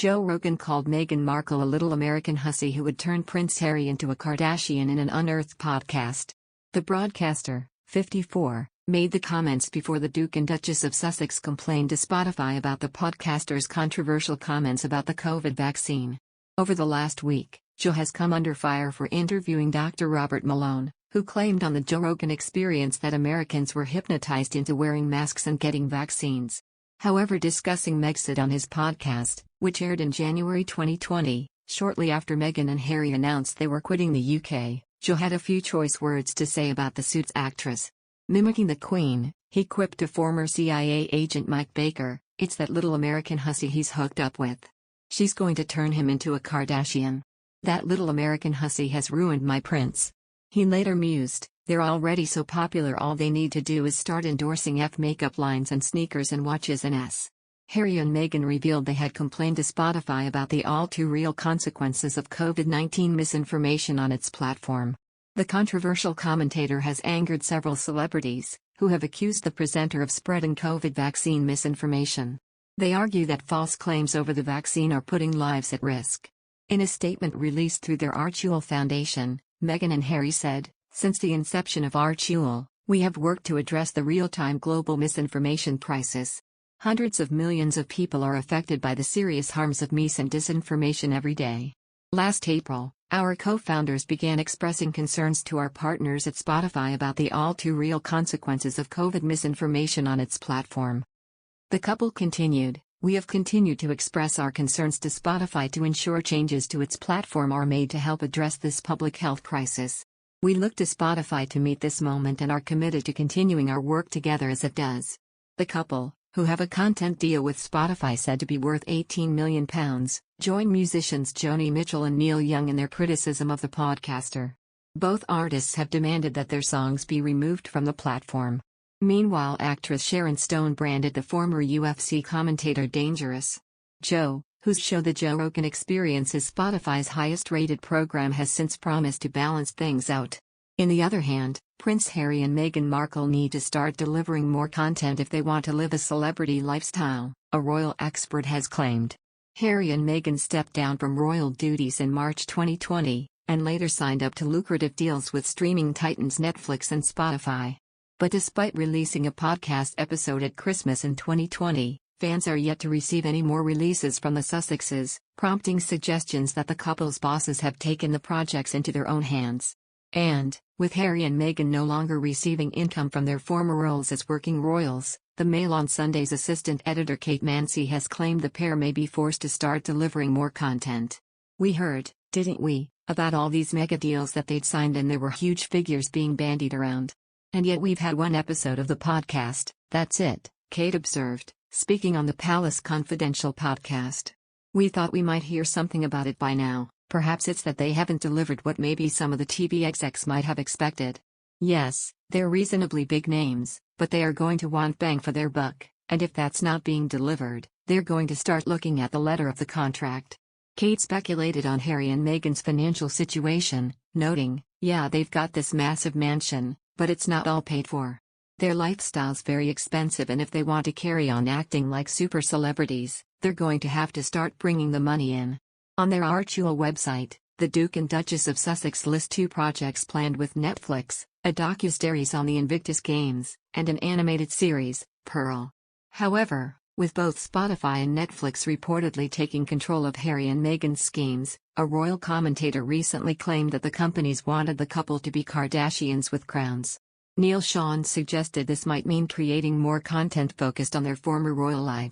Joe Rogan called Meghan Markle a little American hussy who would turn Prince Harry into a Kardashian in an unearthed podcast. The broadcaster, 54, made the comments before the Duke and Duchess of Sussex complained to Spotify about the podcaster's controversial comments about the COVID vaccine. Over the last week, Joe has come under fire for interviewing Dr. Robert Malone, who claimed on the Joe Rogan Experience that Americans were hypnotized into wearing masks and getting vaccines. However, discussing Megxit on his podcast, which aired in January 2020, shortly after Meghan and Harry announced they were quitting the UK, Joe had a few choice words to say about the Suits actress. Mimicking the Queen, he quipped to former CIA agent Mike Baker, "It's that little American hussy he's hooked up with. She's going to turn him into a Kardashian. That little American hussy has ruined my prince." He later mused, "They're already so popular, all they need to do is start endorsing makeup lines and sneakers and watches and s." Harry and Meghan revealed they had complained to Spotify about the all-too-real consequences of COVID-19 misinformation on its platform. The controversial commentator has angered several celebrities, who have accused the presenter of spreading COVID vaccine misinformation. They argue that false claims over the vaccine are putting lives at risk. In a statement released through their Archewell Foundation, Meghan and Harry said, "Since the inception of Archewell, we have worked to address the real-time global misinformation crisis. Hundreds of millions of people are affected by the serious harms of mis and disinformation every day. Last April, our co-founders began expressing concerns to our partners at Spotify about the all-too-real consequences of COVID misinformation on its platform." The couple continued, "We have continued to express our concerns to Spotify to ensure changes to its platform are made to help address this public health crisis. We look to Spotify to meet this moment and are committed to continuing our work together as it does." The couple, who have a content deal with Spotify said to be worth £18 million, join musicians Joni Mitchell and Neil Young in their criticism of the podcaster. Both artists have demanded that their songs be removed from the platform. Meanwhile, actress Sharon Stone branded the former UFC commentator dangerous. Joe, whose show The Joe Rogan Experience is Spotify's highest-rated program, has since promised to balance things out. On the other hand, Prince Harry and Meghan Markle need to start delivering more content if they want to live a celebrity lifestyle, a royal expert has claimed. Harry and Meghan stepped down from royal duties in March 2020, and later signed up to lucrative deals with streaming titans Netflix and Spotify. But despite releasing a podcast episode at Christmas in 2020, fans are yet to receive any more releases from the Sussexes, prompting suggestions that the couple's bosses have taken the projects into their own hands. And, with Harry and Meghan no longer receiving income from their former roles as working royals, the Mail on Sunday's assistant editor Kate Mansi has claimed the pair may be forced to start delivering more content. "We heard, didn't we, about all these mega deals that they'd signed and there were huge figures being bandied around. And yet we've had one episode of the podcast, that's it," Kate observed, speaking on the Palace Confidential podcast. "We thought we might hear something about it by now. Perhaps it's that they haven't delivered what maybe some of the TV execs might have expected. Yes, they're reasonably big names, but they are going to want bang for their buck, and if that's not being delivered, they're going to start looking at the letter of the contract." Kate speculated on Harry and Meghan's financial situation, noting, "Yeah, they've got this massive mansion, but it's not all paid for. Their lifestyle's very expensive, and if they want to carry on acting like super celebrities, they're going to have to start bringing the money in." On their Archewell website, the Duke and Duchess of Sussex list 2 projects planned with Netflix, a docuseries on the Invictus Games, and an animated series, Pearl. However, with both Spotify and Netflix reportedly taking control of Harry and Meghan's schemes, a royal commentator recently claimed that the companies wanted the couple to be Kardashians with crowns. Neil Sean suggested this might mean creating more content focused on their former royal lives.